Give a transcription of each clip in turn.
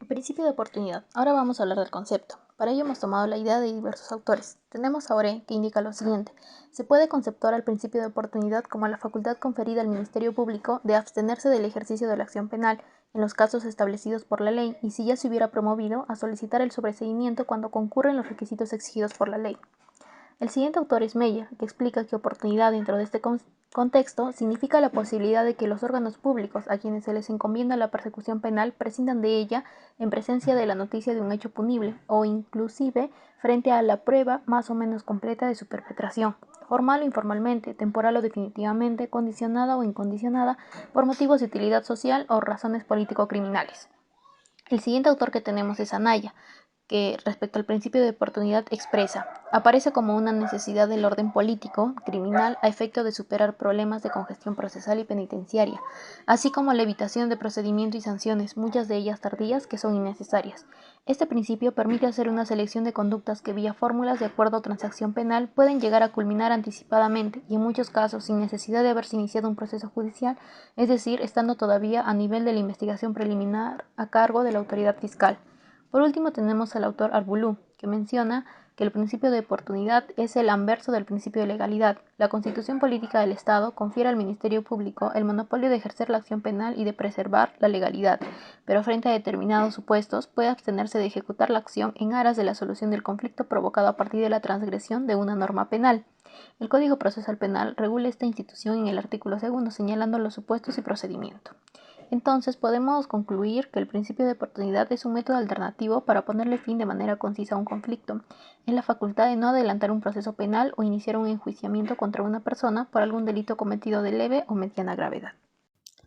Principio de oportunidad. Ahora vamos a hablar del concepto. Para ello hemos tomado la idea de diversos autores. Tenemos a Oré, que indica lo siguiente. Se puede conceptuar al principio de oportunidad como la facultad conferida al Ministerio Público de abstenerse del ejercicio de la acción penal en los casos establecidos por la ley y, si ya se hubiera promovido, a solicitar el sobreseimiento cuando concurren los requisitos exigidos por la ley. El siguiente autor es Meyer, que explica que oportunidad dentro de este contexto significa la posibilidad de que los órganos públicos a quienes se les encomienda la persecución penal prescindan de ella en presencia de la noticia de un hecho punible o inclusive frente a la prueba más o menos completa de su perpetración, formal o informalmente, temporal o definitivamente, condicionada o incondicionada por motivos de utilidad social o razones político-criminales. El siguiente autor que tenemos es Anaya, que respecto al principio de oportunidad expresa, aparece como una necesidad del orden político, criminal, a efecto de superar problemas de congestión procesal y penitenciaria, así como la evitación de procedimiento y sanciones, muchas de ellas tardías, que son innecesarias. Este principio permite hacer una selección de conductas que vía fórmulas de acuerdo o transacción penal pueden llegar a culminar anticipadamente y en muchos casos sin necesidad de haberse iniciado un proceso judicial, es decir, estando todavía a nivel de la investigación preliminar a cargo de la autoridad fiscal. Por último tenemos al autor Arbulú, que menciona que el principio de oportunidad es el anverso del principio de legalidad. La Constitución Política del Estado confiere al Ministerio Público el monopolio de ejercer la acción penal y de preservar la legalidad, pero frente a determinados supuestos puede abstenerse de ejecutar la acción en aras de la solución del conflicto provocado a partir de la transgresión de una norma penal. El Código Procesal Penal regula esta institución en el artículo 2, señalando los supuestos y procedimiento. Entonces podemos concluir que el principio de oportunidad es un método alternativo para ponerle fin de manera concisa a un conflicto. Es la facultad de no adelantar un proceso penal o iniciar un enjuiciamiento contra una persona por algún delito cometido de leve o mediana gravedad.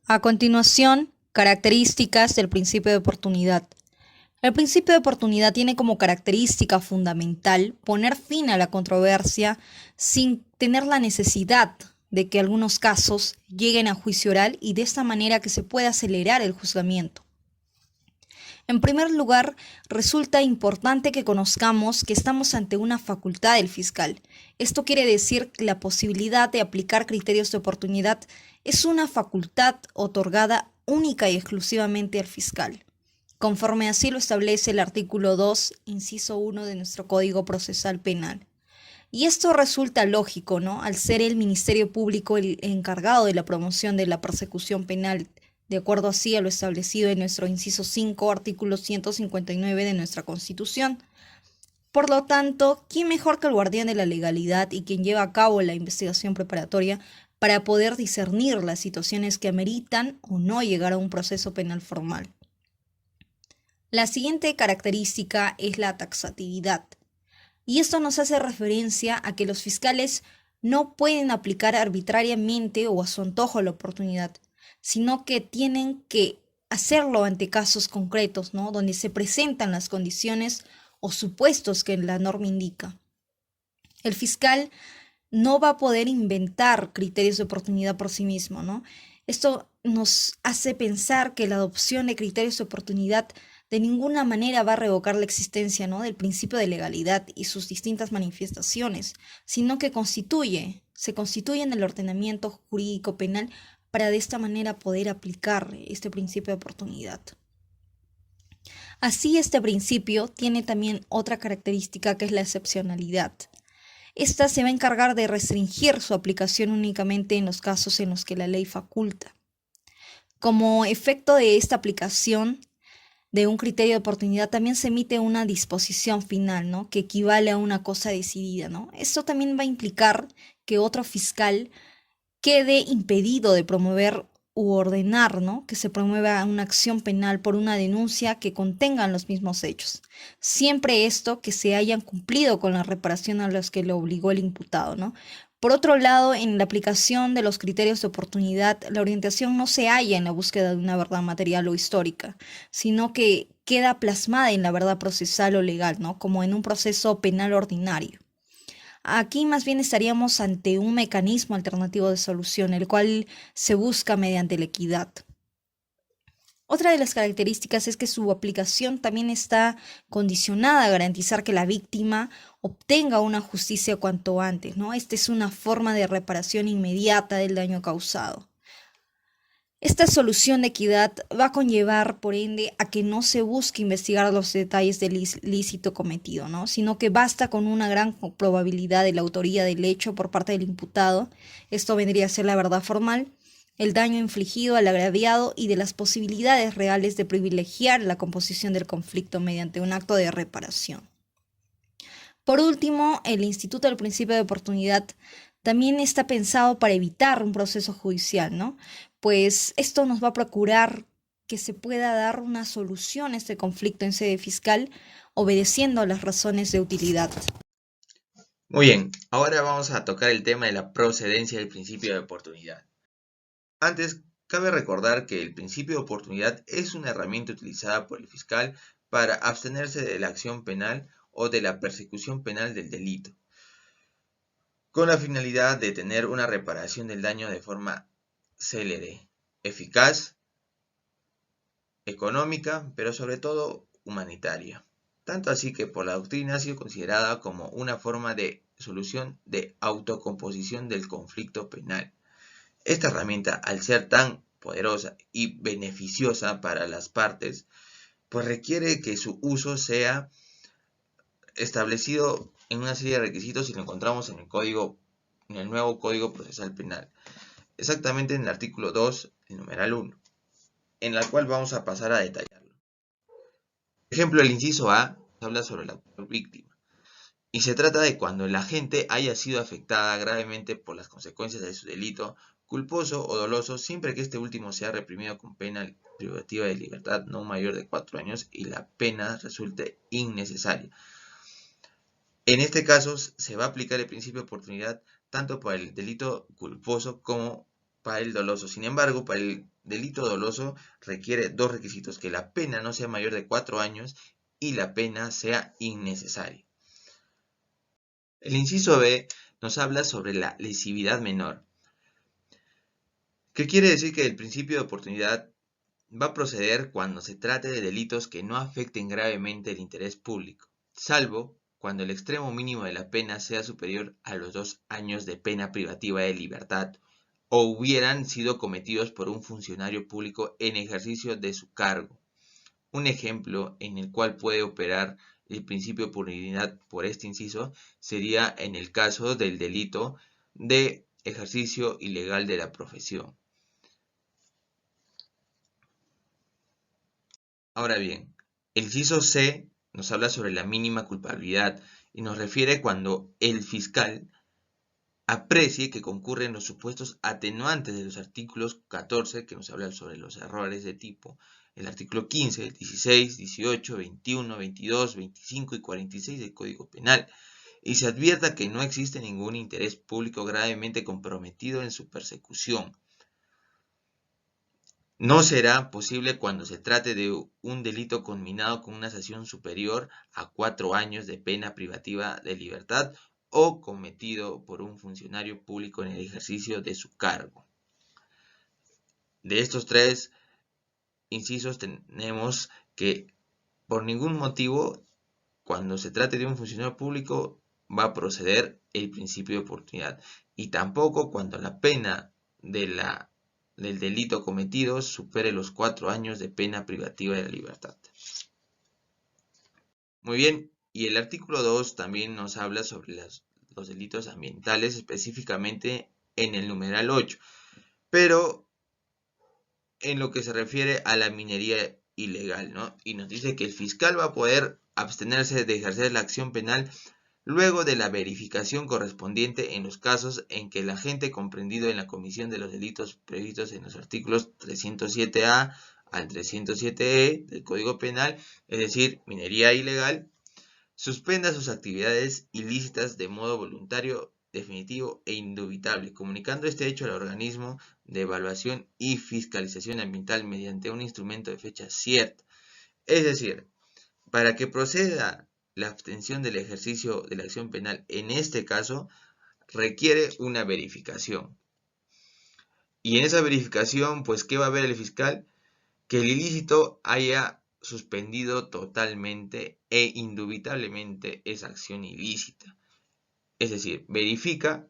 A continuación, características del principio de oportunidad. El principio de oportunidad tiene como característica fundamental poner fin a la controversia sin tener la necesidad de que algunos casos lleguen a juicio oral y de esta manera que se pueda acelerar el juzgamiento. En primer lugar, resulta importante que conozcamos que estamos ante una facultad del fiscal. Esto quiere decir que la posibilidad de aplicar criterios de oportunidad es una facultad otorgada única y exclusivamente al fiscal, conforme así lo establece el artículo 2, inciso 1 de nuestro Código Procesal Penal. Y esto resulta lógico, ¿no? Al ser el Ministerio Público el encargado de la promoción de la persecución penal, de acuerdo así a lo establecido en nuestro inciso 5, artículo 159 de nuestra Constitución. Por lo tanto, ¿quién mejor que el guardián de la legalidad y quien lleva a cabo la investigación preparatoria para poder discernir las situaciones que ameritan o no llegar a un proceso penal formal? La siguiente característica es la taxatividad. Y esto nos hace referencia a que los fiscales no pueden aplicar arbitrariamente o a su antojo la oportunidad, sino que tienen que hacerlo ante casos concretos, ¿no? Donde se presentan las condiciones o supuestos que la norma indica. El fiscal no va a poder inventar criterios de oportunidad por sí mismo, ¿no? Esto nos hace pensar que la adopción de criterios de oportunidad de ninguna manera va a revocar la existencia, ¿no?, del principio de legalidad y sus distintas manifestaciones, sino que se constituye en el ordenamiento jurídico penal para de esta manera poder aplicar este principio de oportunidad. Así, este principio tiene también otra característica que es la excepcionalidad. Esta se va a encargar de restringir su aplicación únicamente en los casos en los que la ley faculta. Como efecto de esta aplicación de un criterio de oportunidad, también se emite una disposición final, ¿no?, que equivale a una cosa decidida, ¿no? Esto también va a implicar que otro fiscal quede impedido de promover u ordenar, ¿no?, que se promueva una acción penal por una denuncia que contengan los mismos hechos. Siempre esto que se hayan cumplido con la reparación a los que le obligó el imputado, ¿no? Por otro lado, en la aplicación de los criterios de oportunidad, la orientación no se halla en la búsqueda de una verdad material o histórica, sino que queda plasmada en la verdad procesal o legal, ¿no?, como en un proceso penal ordinario. Aquí más bien estaríamos ante un mecanismo alternativo de solución, el cual se busca mediante la equidad. Otra de las características es que su aplicación también está condicionada a garantizar que la víctima obtenga una justicia cuanto antes, ¿no? Esta es una forma de reparación inmediata del daño causado. Esta solución de equidad va a conllevar, por ende, a que no se busque investigar los detalles del ilícito cometido, ¿no? Sino que basta con una gran probabilidad de la autoría del hecho por parte del imputado. Esto vendría a ser la verdad formal, el daño infligido al agraviado y de las posibilidades reales de privilegiar la composición del conflicto mediante un acto de reparación. Por último, el Instituto del Principio de Oportunidad también está pensado para evitar un proceso judicial, ¿no? Pues esto nos va a procurar que se pueda dar una solución a este conflicto en sede fiscal, obedeciendo a las razones de utilidad. Muy bien, ahora vamos a tocar el tema de la procedencia del principio de oportunidad. Antes, cabe recordar que el principio de oportunidad es una herramienta utilizada por el fiscal para abstenerse de la acción penal o de la persecución penal del delito, con la finalidad de tener una reparación del daño de forma célere, eficaz, económica, pero sobre todo humanitaria. Tanto así que por la doctrina ha sido considerada como una forma de solución de autocomposición del conflicto penal. Esta herramienta, al ser tan poderosa y beneficiosa para las partes, pues requiere que su uso sea establecido en una serie de requisitos y lo encontramos en el nuevo Código Procesal Penal, exactamente en el artículo 2, el numeral 1, en la cual vamos a pasar a detallarlo. Por ejemplo, el inciso A habla sobre la autor víctima y se trata de cuando el agente haya sido afectada gravemente por las consecuencias de su delito, culposo o doloso, siempre que este último sea reprimido con pena privativa de libertad no mayor de 4 años y la pena resulte innecesaria. En este caso, se va a aplicar el principio de oportunidad tanto para el delito culposo como para el doloso. Sin embargo, para el delito doloso requiere dos requisitos: que la pena no sea mayor de 4 años y la pena sea innecesaria. El inciso B nos habla sobre la lesividad menor, que quiere decir que el principio de oportunidad va a proceder cuando se trate de delitos que no afecten gravemente el interés público, salvo cuando el extremo mínimo de la pena sea superior a los 2 años de pena privativa de libertad o hubieran sido cometidos por un funcionario público en ejercicio de su cargo. Un ejemplo en el cual puede operar el principio de oportunidad por este inciso sería en el caso del delito de ejercicio ilegal de la profesión. Ahora bien, el inciso C nos habla sobre la mínima culpabilidad y nos refiere cuando el fiscal aprecie que concurren los supuestos atenuantes de los artículos 14, que nos hablan sobre los errores de tipo, el artículo 15, 16, 18, 21, 22, 25 y 46 del Código Penal, y se advierta que no existe ningún interés público gravemente comprometido en su persecución. No será posible cuando se trate de un delito conminado con una sanción superior a 4 años de pena privativa de libertad o cometido por un funcionario público en el ejercicio de su cargo. De estos tres incisos tenemos que por ningún motivo, cuando se trate de un funcionario público, va a proceder el principio de oportunidad, y tampoco cuando la pena del delito cometido supere los 4 años de pena privativa de la libertad. Muy bien, y el artículo 2 también nos habla sobre los delitos ambientales, específicamente en el numeral 8, pero en lo que se refiere a la minería ilegal, ¿no? Y nos dice que el fiscal va a poder abstenerse de ejercer la acción penal luego de la verificación correspondiente en los casos en que el agente comprendido en la comisión de los delitos previstos en los artículos 307A al 307E del Código Penal, es decir, minería ilegal, suspenda sus actividades ilícitas de modo voluntario, definitivo e indubitable, comunicando este hecho al organismo de evaluación y fiscalización ambiental mediante un instrumento de fecha cierta. Es decir, para que proceda la abstención del ejercicio de la acción penal en este caso, requiere una verificación. Y en esa verificación, pues, ¿qué va a ver el fiscal? Que el ilícito haya suspendido totalmente e indubitablemente esa acción ilícita. Es decir, verifica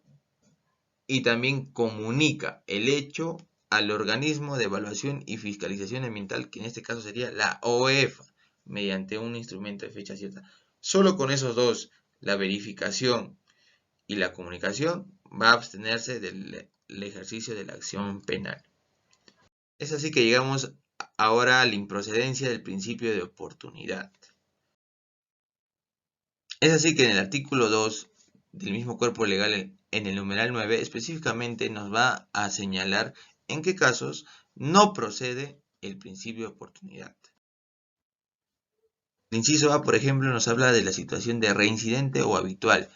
y también comunica el hecho al organismo de evaluación y fiscalización ambiental, que en este caso sería la OEFA, mediante un instrumento de fecha cierta. Solo con esos dos, la verificación y la comunicación, va a abstenerse del ejercicio de la acción penal. Es así que llegamos ahora a la improcedencia del principio de oportunidad. Es así que en el artículo 2 del mismo cuerpo legal, en el numeral 9, específicamente nos va a señalar en qué casos no procede el principio de oportunidad. El inciso A, por ejemplo, nos habla de la situación de reincidente o habitual.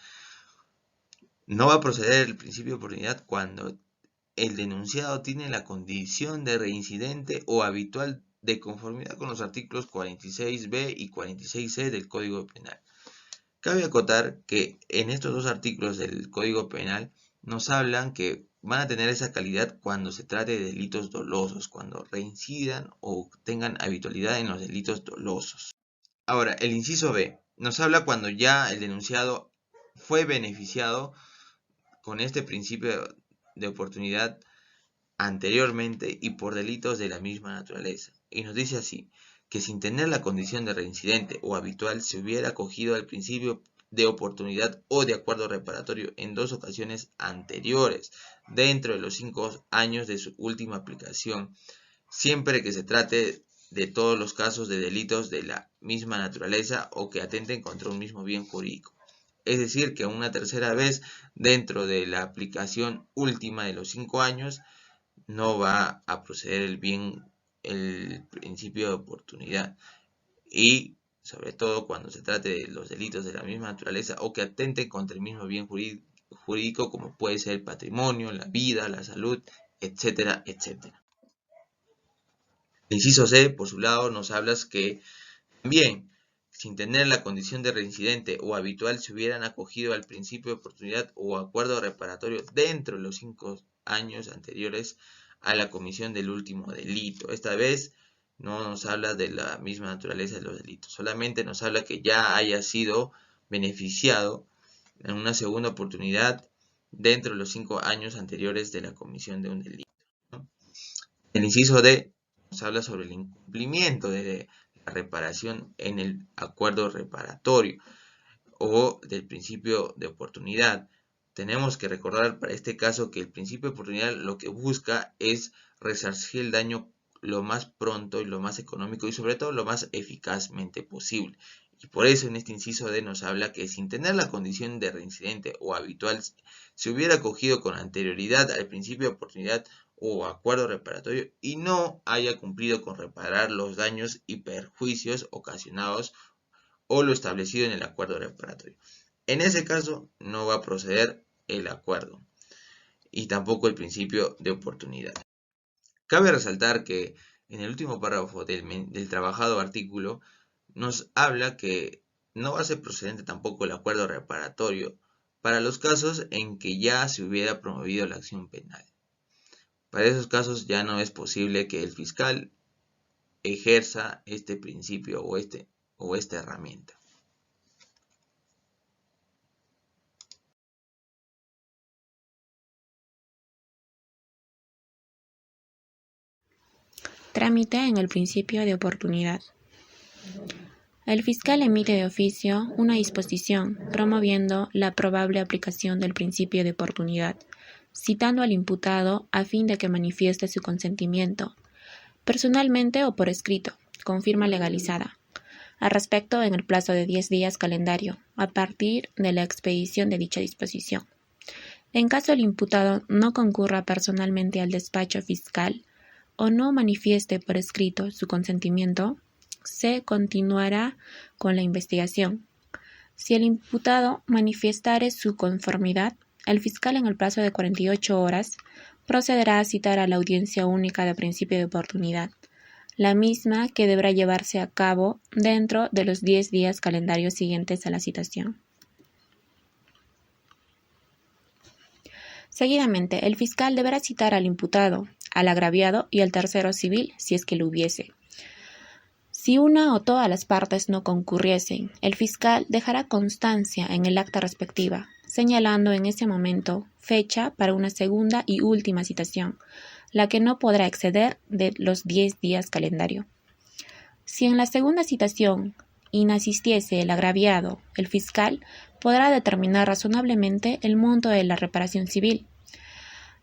No va a proceder el principio de oportunidad cuando el denunciado tiene la condición de reincidente o habitual de conformidad con los artículos 46b y 46c del Código Penal. Cabe acotar que en estos dos artículos del Código Penal nos hablan que van a tener esa calidad cuando se trate de delitos dolosos, cuando reincidan o tengan habitualidad en los delitos dolosos. Ahora, el inciso B nos habla cuando ya el denunciado fue beneficiado con este principio de oportunidad anteriormente y por delitos de la misma naturaleza. Y nos dice así, que sin tener la condición de reincidente o habitual se hubiera acogido al principio de oportunidad o de acuerdo reparatorio en dos ocasiones anteriores, dentro de los 5 años de su última aplicación, siempre que se trate de todos los casos de delitos de la misma naturaleza o que atenten contra un mismo bien jurídico. Es decir, que una tercera vez dentro de la aplicación última de los 5 años no va a proceder el principio de oportunidad, y sobre todo cuando se trate de los delitos de la misma naturaleza o que atenten contra el mismo bien jurídico, como puede ser el patrimonio, la vida, la salud, etcétera, etcétera. El inciso C, por su lado, nos habla que también, sin tener la condición de reincidente o habitual, se hubieran acogido al principio de oportunidad o acuerdo reparatorio dentro de los 5 años anteriores a la comisión del último delito. Esta vez no nos habla de la misma naturaleza de los delitos, solamente nos habla que ya haya sido beneficiado en una segunda oportunidad dentro de los 5 años anteriores de la comisión de un delito. El inciso D nos habla sobre el incumplimiento de la reparación en el acuerdo reparatorio o del principio de oportunidad. Tenemos que recordar para este caso que el principio de oportunidad lo que busca es resarcir el daño lo más pronto y lo más económico y sobre todo lo más eficazmente posible. Y por eso en este inciso D nos habla que sin tener la condición de reincidente o habitual se hubiera acogido con anterioridad al principio de oportunidad o acuerdo reparatorio y no haya cumplido con reparar los daños y perjuicios ocasionados o lo establecido en el acuerdo reparatorio. En ese caso no va a proceder el acuerdo y tampoco el principio de oportunidad. Cabe resaltar que en el último párrafo del trabajado artículo nos habla que no va a ser procedente tampoco el acuerdo reparatorio para los casos en que ya se hubiera promovido la acción penal. Para esos casos ya no es posible que el fiscal ejerza este principio o esta herramienta. Trámite en el principio de oportunidad. El fiscal emite de oficio una disposición promoviendo la probable aplicación del principio de oportunidad, citando al imputado a fin de que manifieste su consentimiento, personalmente o por escrito, con firma legalizada, al respecto en el plazo de 10 días calendario, a partir de la expedición de dicha disposición. En caso el imputado no concurra personalmente al despacho fiscal o no manifieste por escrito su consentimiento, se continuará con la investigación. Si el imputado manifestare su conformidad, el fiscal en el plazo de 48 horas procederá a citar a la audiencia única de principio de oportunidad, la misma que deberá llevarse a cabo dentro de los 10 días calendarios siguientes a la citación. Seguidamente, el fiscal deberá citar al imputado, al agraviado y al tercero civil si es que lo hubiese. Si una o todas las partes no concurriesen, el fiscal dejará constancia en el acta respectiva, señalando en ese momento fecha para una segunda y última citación, la que no podrá exceder de los 10 días calendario. Si en la segunda citación inasistiese el agraviado, el fiscal podrá determinar razonablemente el monto de la reparación civil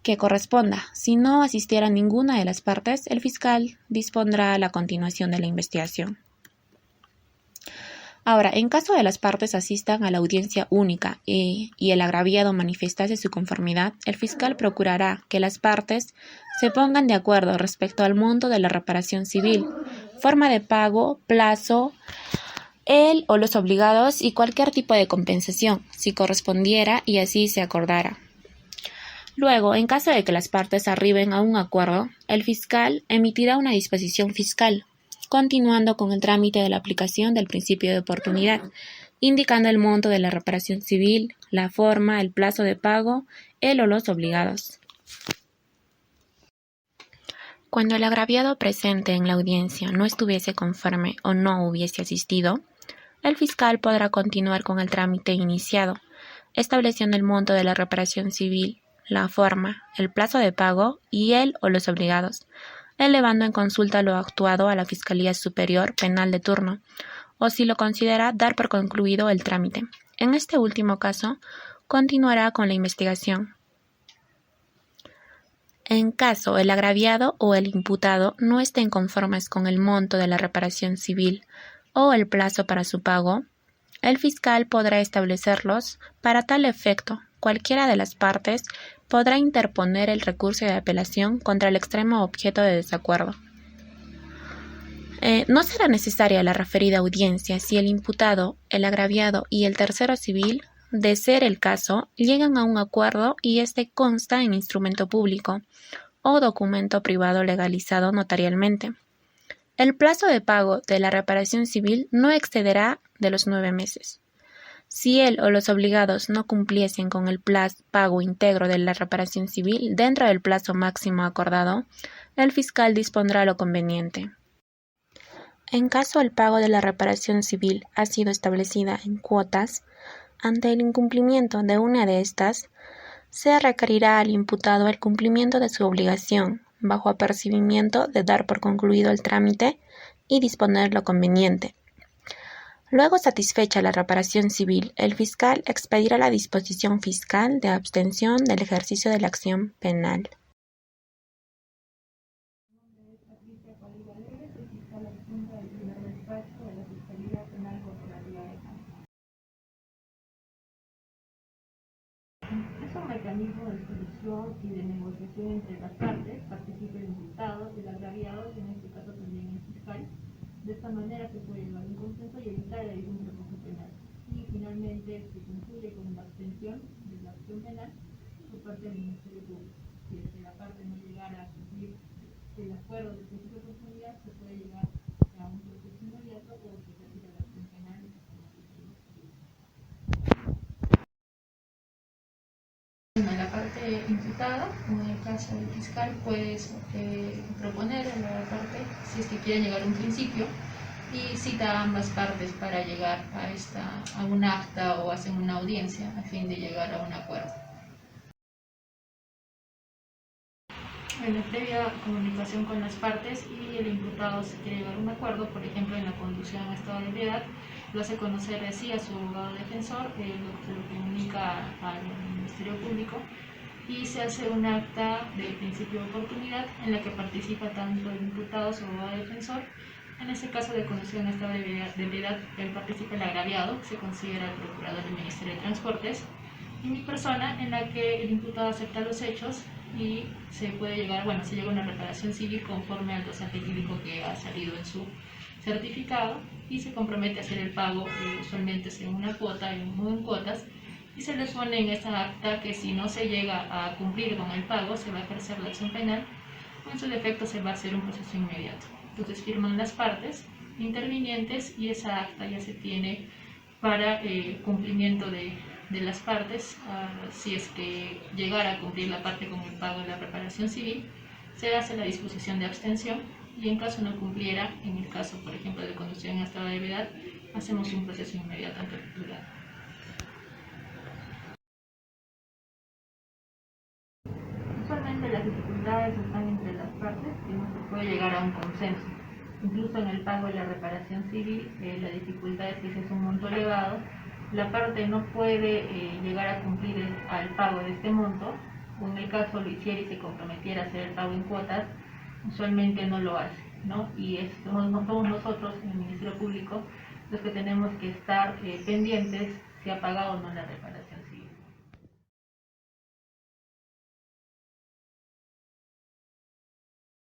que corresponda. Si no asistiera ninguna de las partes, el fiscal dispondrá la continuación de la investigación. Ahora, en caso de las partes asistan a la audiencia única y el agraviado manifestase su conformidad, el fiscal procurará que las partes se pongan de acuerdo respecto al monto de la reparación civil, forma de pago, plazo, él o los obligados y cualquier tipo de compensación, si correspondiera y así se acordara. Luego, en caso de que las partes arriben a un acuerdo, el fiscal emitirá una disposición fiscal, continuando con el trámite de la aplicación del principio de oportunidad, indicando el monto de la reparación civil, la forma, el plazo de pago, él o los obligados. Cuando el agraviado presente en la audiencia no estuviese conforme o no hubiese asistido, el fiscal podrá continuar con el trámite iniciado, estableciendo el monto de la reparación civil, la forma, el plazo de pago y él o los obligados, elevando en consulta lo actuado a la Fiscalía Superior Penal de turno, o si lo considera dar por concluido el trámite. En este último caso, continuará con la investigación. En caso el agraviado o el imputado no estén conformes con el monto de la reparación civil o el plazo para su pago, el fiscal podrá establecerlos. Para tal efecto, cualquiera de las partes podrá interponer el recurso de apelación contra el extremo objeto de desacuerdo. No será necesaria la referida audiencia si el imputado, el agraviado y el tercero civil, de ser el caso, llegan a un acuerdo y éste consta en instrumento público o documento privado legalizado notarialmente. El plazo de pago de la reparación civil no excederá de los 9 meses. Si él o los obligados no cumpliesen con el pago íntegro de la reparación civil dentro del plazo máximo acordado, el fiscal dispondrá lo conveniente. En caso el pago de la reparación civil ha sido establecida en cuotas, ante el incumplimiento de una de estas, se requerirá al imputado el cumplimiento de su obligación, bajo apercibimiento de dar por concluido el trámite y disponer lo conveniente. Luego satisfecha la reparación civil, el fiscal expedirá la disposición fiscal de abstención del ejercicio de la acción penal. Es un mecanismo de solución y de negociación entre las partes, participa el imputado, el agraviado, y en este caso también el fiscal. De esta manera se puede llegar a un consenso y evitar algún recurso penal. Y finalmente se concluye con la abstención de la acción penal por parte del Ministerio Público. Si es que la parte no llegara a cumplir el acuerdo del principio de oportunidad, se puede llegar a un proceso inmediato o se retira la acción penal. La parte imputada, en el caso del fiscal, puedes proponer a la parte si es que quieren llegar a un principio y cita a ambas partes para llegar a un acta o hacen una audiencia a fin de llegar a un acuerdo. En la previa comunicación con las partes y el imputado se quiere llegar a un acuerdo, por ejemplo en la conducción a estado de ebriedad, lo hace conocer así a su abogado defensor, lo comunica al Ministerio Público y se hace un acta del principio de oportunidad en la que participa tanto el imputado, su abogado defensor. En este caso de conducción a estado de ebriedad, participa el agraviado, que se considera el procurador del Ministerio de Transportes, y mi persona, en la que el imputado acepta los hechos y se llega a una reparación civil conforme al dosaje clínico que ha salido en su certificado y se compromete a hacer el pago usualmente en una cuota y no en cuotas, y se le pone en esta acta que si no se llega a cumplir con el pago se va a ejercer la acción penal o en su defecto se va a hacer un proceso inmediato. Entonces firman las partes intervinientes y esa acta ya se tiene para cumplimiento de las partes. Si es que llegara a cumplir la parte con el pago de la reparación civil, se hace la disposición de abstención y en caso no cumpliera, en el caso por ejemplo de conducción en estado de ebriedad, hacemos un proceso inmediato ante el juzgado. Usualmente usualmente las dificultades están entre las partes y no se puede llegar a un consenso. Incluso en el pago de la reparación civil, la dificultad es que si es un monto elevado, la parte no puede llegar a cumplir al pago de este monto, o en el caso lo hiciera y se comprometiera a hacer el pago en cuotas, usualmente no lo hace, ¿no? Y somos nosotros, en el Ministerio Público, los que tenemos que estar pendientes si ha pagado o no la reparación.